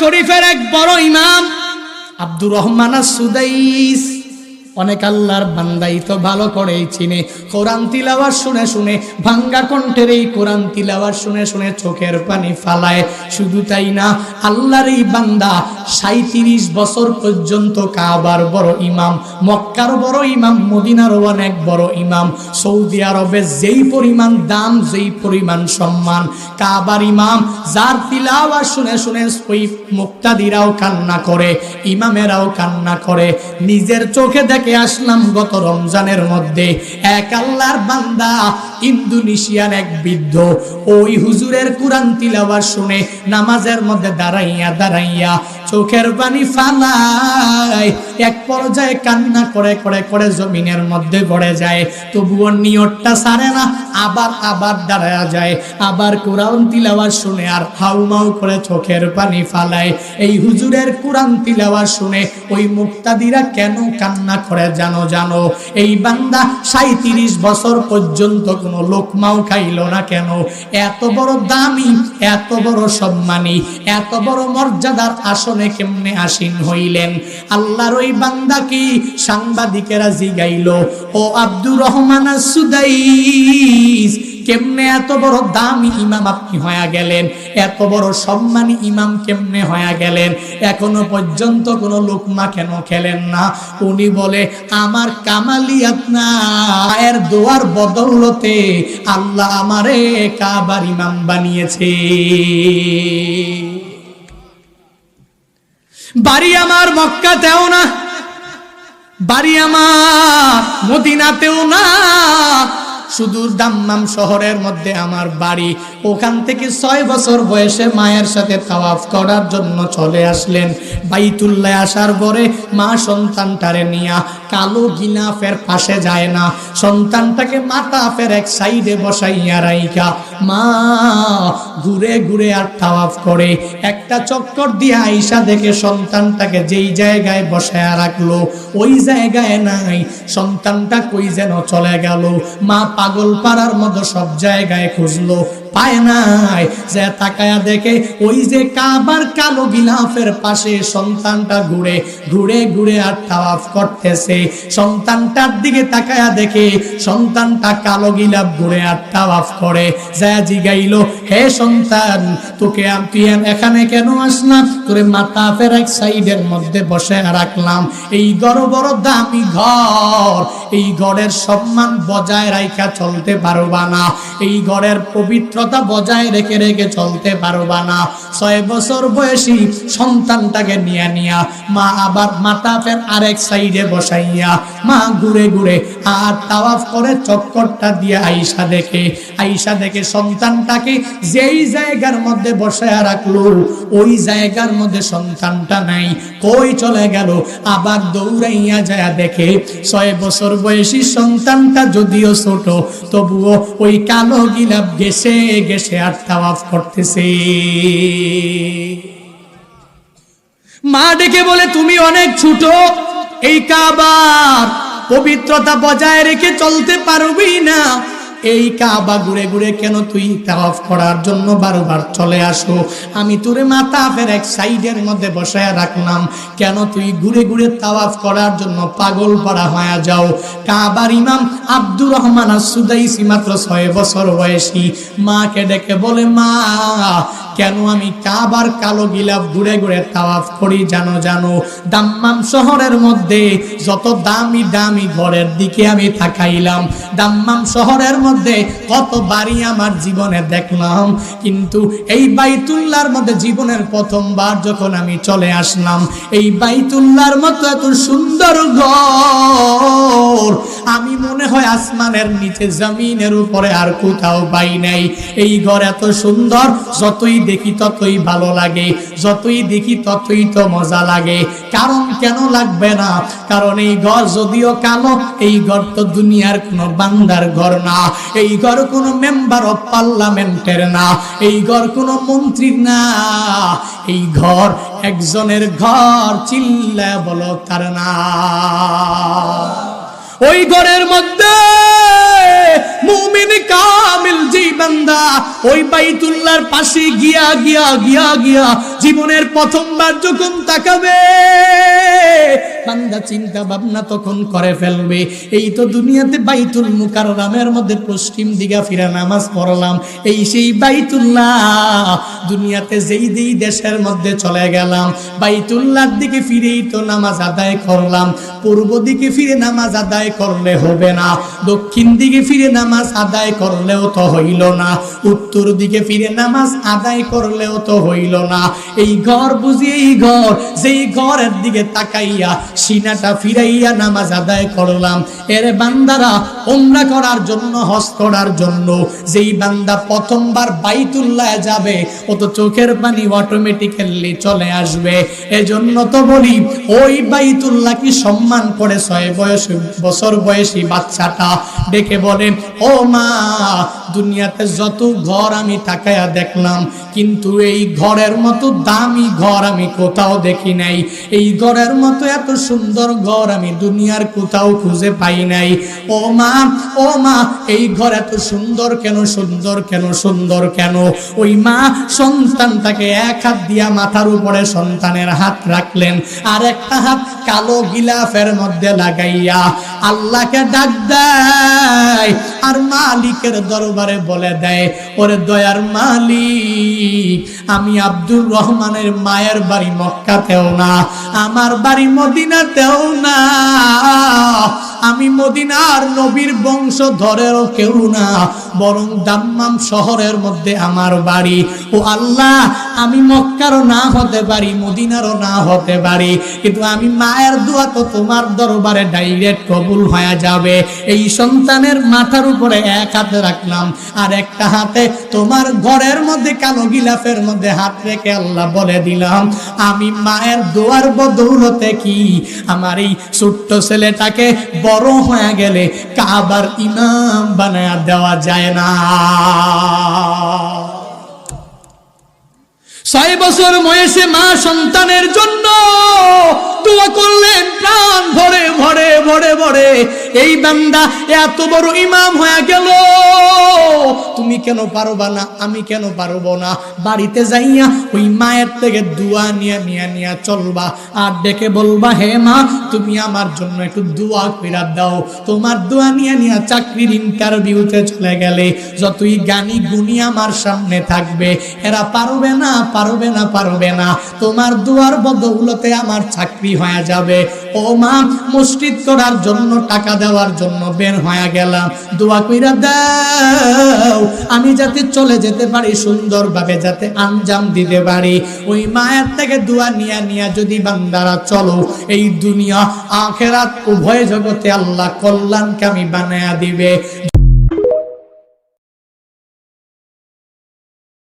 শরীফের এক বড় ইমাম আব্দুর রহমান আস-সুদাইস, অনেক আল্লাহর বান্দাই তো ভালো করেই চিনে। কোরআন তিলাওয়াত শুনে শুনে, ভাঙ্গা কণ্ঠের এই কোরআন তিলাওয়াত শুনে শুনে চোখের পানি ফালায়। শুধু তাই না, আল্লাহর এই বান্দা 37 বছর পর্যন্ত কাবার বড় ইমাম, মক্কার বড় ইমাম, মদিনার অনেক বড় ইমাম, সৌদি আরবের যেই পরিমাণ দাম, যেই পরিমাণ সম্মান, কাবার ইমাম যার তিলাওয়াত শুনে শুনে ওই মুক্তাদিরাও কান্না করে, ইমামেরাও কান্না করে। নিজের চোখে দেখে আসলাম গত রমজানের মধ্যে এক আল্লাহর বান্দা ইন্দোনেশিয়ান এক বৃদ্ধ ওই হুজুরের কোরআন তিলাওয়াত শুনে নামাজের মধ্যে দাঁড়াইয়া দাঁড়াইয়া চোখের পানি ফালায়, এক পর্যায়ে কান্না করে করে করে জমিনের মধ্যে পড়ে যায়। তবুও নিয়তটা ছাড়ে না, আবার দাঁড়ায়া যায়, আবার কোরআন তিলাওয়াত শুনে আর হাউমাউ করে চোখের পানি ফালায়। এই হুজুরের কোরআন তিলাওয়াত শুনে ওই মুক্তাদিরা কেন কান্না করে জানো? এই বান্দা 37 বছর পর্যন্ত কোনো লোকমাও খাইল না কেন? এত বড় দামি, এত বড় সম্মানী, এত বড় মর্যাদার আসনে কেমনে আসীন হইলেন? আল্লাহর ওই বান্দা কি সাংবাদিকেরা জিগাইল, ও আব্দুর রহমান আস-সুদাইস, কেমনে এত বড় দামি ইমাম আপনি হয়ে গেলেন? এত বড় সম্মানী ইমাম কেমনে হয়ে গেলেন? এখনো পর্যন্ত কোনো লোকমা কেন খেলেন না? উনি বলে, আমার কামালিয়াত না, এর দোয়ার বদৌলতে আল্লাহ আমারে কাবার ইমাম বানিয়েছে। বাড়ি আমার মক্কাতেও না, বাড়ি আমার মদিনাতেও না, সুদূর দাম্মাম শহরের মধ্যে আমার বাড়ি। ওখান থেকে 6 বছর বয়সে মায়ের সাথে তাওয়াফ করার জন্য চলে আসলেন। বাইতুল্লাহ আসার পরে মা সন্তানটারে নিয়া কালো গিলাফের পাশে যায় না, সন্তানটাকে মাতাফের এক সাইডে বসাইয়া রাইখা মা ঘুরে ঘুরে আর তাওয়াফ করে। একটা চক্কর দিয়ে আয়েশা দেখে সন্তানটাকে যেই জায়গায় বসায়া রাখলো ওই জায়গায় নাই, সন্তানটা কই যেন চলে গেল। মা পাগল পাড়ার মতো সব জায়গায় খুঁজলো, পায় নাই। যে তাকায়া দেখে ওই যে কাবার কালো গিলাফের পাশে সন্তানটা ঘুরে ঘুরে ঘুরে আর তাওয়াফ করতেছে। সন্তানটার দিকে তাকায়া দেখে সন্তানটা কালো গিলাফ ঘুরে আর তাওয়াফ করে। যা জিগাইলো, হে সন্তান, তোকে আমি এখানে কেন আসলাম? তোরে মাতাফের এক সাইডের মধ্যে বসে রাখলাম। এই বড় দামি ঘর, এই ঘরের সম্মান বজায় রাখা চলতে পারবা না, এই ঘরের পবিত্রতা বজায় রেখে রেখে চলতে পারবা না। 6 বছর বয়সী সন্তানটাকে নিয়া মা আবার মাতাফের আরেক সাইডে বসাইয়া মা ঘুরে ঘুরে আর তাওয়াফ করে চক্করটা দিয়ে আয়েশা দেখে সন্তানটাকে যেই জায়গার মধ্যে বসায়া রাখলো ওই জায়গার মধ্যে সন্তানটা নাই, কই চলে গেল? আবার দৌড়াইয়া যায় দেখে 6 বছর বয়সী সন্তানটা যদিও ছোট, তবুও ওই কালো গিলাফ গেছে গেছে আর তাওয়াফ করতেছে। মা ডেকে বলে, তুমি অনেক ছোট, এই কাবার পবিত্রতা বজায় রেখে চলতে পারবি না। এই কাবা ঘুরে ঘুরে কেন তুই তাওয়াফ করার জন্য বারবার চলে আসো? আমি তোরে মাতাফের এক সাইডের মধ্যে বসায় রাখলাম, কেন তুই ঘুরে ঘুরে তাওয়াফ করার জন্য পাগল পাড়া হয়ে যাও? কাবার ইমাম আব্দুর রহমান আস-সুদাইস মাত্র 6 বছর বয়সী। মাকে ডেকে বলে, মা, কেন আমি কাবার কালো গিলাফ ঘুরে ঘুরে তাওয়াফ করি জানো? দাম্মাম শহরের মধ্যে যত দামি দামি ঘরের দিকে আমি তাকাইলাম, দাম্মাম শহরের মধ্যে কত বাড়ি আমার জীবনে দেখলাম, কিন্তু এই বাইতুল্লাহর মধ্যে জীবনের প্রথমবার যখন আমি চলে আসলাম, এই বাইতুল্লাহর মতো এত সুন্দর ঘর আমি মনে হয় আসমানের নিচে জমিনের উপরে আর কোথাও পাই নাই। এই ঘর এত সুন্দর, যতই দেখি ততই ভালো লাগে, যতই দেখি ততই তো মজা লাগে। কারণ কেন লাগবে না? কারণ এই ঘর যদিও কালো, এই ঘর তো দুনিয়ার কোনো বান্দার ঘর না, এই ঘর কোনো মেম্বার অফ পার্লামেন্টের না, এই ঘর কোনো মন্ত্রীর না, এই ঘর একজনের ঘর। চিল্লা বলো তার না। ওই ঘরের মধ্যে মুমিন কামিল যেই বান্দা ওই বাইতুল্লাহর পাশে গিয়া গিয়া গিয়া গিয়া জীবনের প্রথমবার যখন তাকাবে, বান্দা চিন্তা ভাবনা তখন করে ফেলবে, এই তো দুনিয়াতে বাইতুল মুকাররমের মধ্যে পশ্চিম দিকে ফিরে নামাজ পড়লাম, এই সেই বাইতুল্লাহ। দুনিয়াতে যেই যেই দেশের মধ্যে চলে গেলাম, বাইতুল্লাহর দিকে ফিরেই তো নামাজ আদায় করলাম। পূর্ব দিকে ফিরে নামাজ আদায় করলে হবে না, দক্ষিণ দিকে ফিরে নামাজ আদায় করলেও তো হইল না, উত্তর দিকে ফিরে নামাজ আদায় করলেও তো হইল না। এই ঘর বুঝি এই ঘর, যেই ঘরের দিকে তাকাইয়া সিনাটা ফিরাইয়া নামাজ আদায় করলাম। এর বান্দারা উমরা করার জন্য, হজ করার জন্য যেই বান্দা প্রথমবার বাইতুল্লাহ যাবে, ও তো চোখের পানি অটোমেটিক্যালি চলে আসবে। এজন্য তো বলি, ওই বাইতুল্লাহ কি সম্মান করে 6 বছর বয়সী বাচ্চাটা ডেকে বলে, ও মা, দুনিয়াতে যত ঘর আমি তাকায়া দেখলাম, কিন্তু এই ঘরের মতো দামি ঘর আমি কোথাও দেখি নাই, এই ঘরের মতো এত সুন্দর ঘর আমি দুনিয়ার কোথাও খুঁজে পাই নাই। ও মা, ও মা, এই ঘর এত সুন্দর কেন, সুন্দর কেন, সুন্দর কেন? ওই মা সন্তানটাকে এক হাত দিয়া মাথার উপরে সন্তানের হাত রাখলেন, আর একটা হাত কালো গিলাফের মধ্যে লাগাইয়া আল্লাহকে ডাক দেয়, আর মালিকের দরবারে বলে দেয়, ওরে দয়ার মালিক, আমি আব্দুর রহমানের মায়ের বাড়ি মক্কাতেও না, আমার বাড়ি মদিনাতেও না, আমি মদিনার নবীর বংশধরেরও কেউ না, বরং দাম্মাম শহরের মধ্যে আমার বাড়ি। ও আল্লাহ, আমি মক্কারও না হতে পারি, মদিনারও না হতে পারি, কিন্তু আমি মায়ের দোয়া তো তোমার দরবারে ডাইরেক্ট কবুল হয়ে যাবে। এই সন্তানের মাথার উপরে এক হাতে রাখলাম, আর একটা হাতে তোমার ঘরের মধ্যে কালো গিলাফের মধ্যে হাত রেখে আল্লাহ বলে দিলাম, আমি মায়ের দোয়ার বদৌলতে কি আমার এই ছোট্ট ছেলেটাকে বড় হয়ে গেলে কাবার ইমাম বানায়া দেওয়া যায় না। 6 বছর বয়সে মা সন্তানের জন্য দোয়া করলেন প্রাণ ভরে ভরে ভরে ভরে। এই বান্দা এত বড় ইমাম হয়ে গেল, তুমি কেন পারবা না, আমি কেন পারবো না? বাড়িতে যাইয়া ওই মায়ের থেকে দোয়া নিয়ে নিয়ে নিয়ে চলবা, আর ডেকে বলবা, হে মা, তুমি আমার জন্য একটু দোয়া কইরা দাও। তোমার দোয়া নিয়ে নিয়ে চাকরির ইন্টারভিউতে চলে গেলে যতই জ্ঞানী গুণী আমার সামনে থাকবে, এরা পারবে না, পারবে না, পারবে না। তোমার দোয়ার বদৌলতে আমার চাকরি হয়ে যাবে। ও মা, মসজিদ করার জন্য, টাকা দেওয়ার জন্য বের হয়ে গেলাম, দোয়া কইরা দাও আমি যাতে চলে যেতে পারি, সুন্দরভাবে যাতে আঞ্জাম দিতে পারি। ওই মায়ের থেকে দোয়া নিয়া নিয়া যদি বান্দারা চলো, এই দুনিয়া আখিরাত উভয় জগতে আল্লাহ কল্যাণকামী বানায়া দিবে।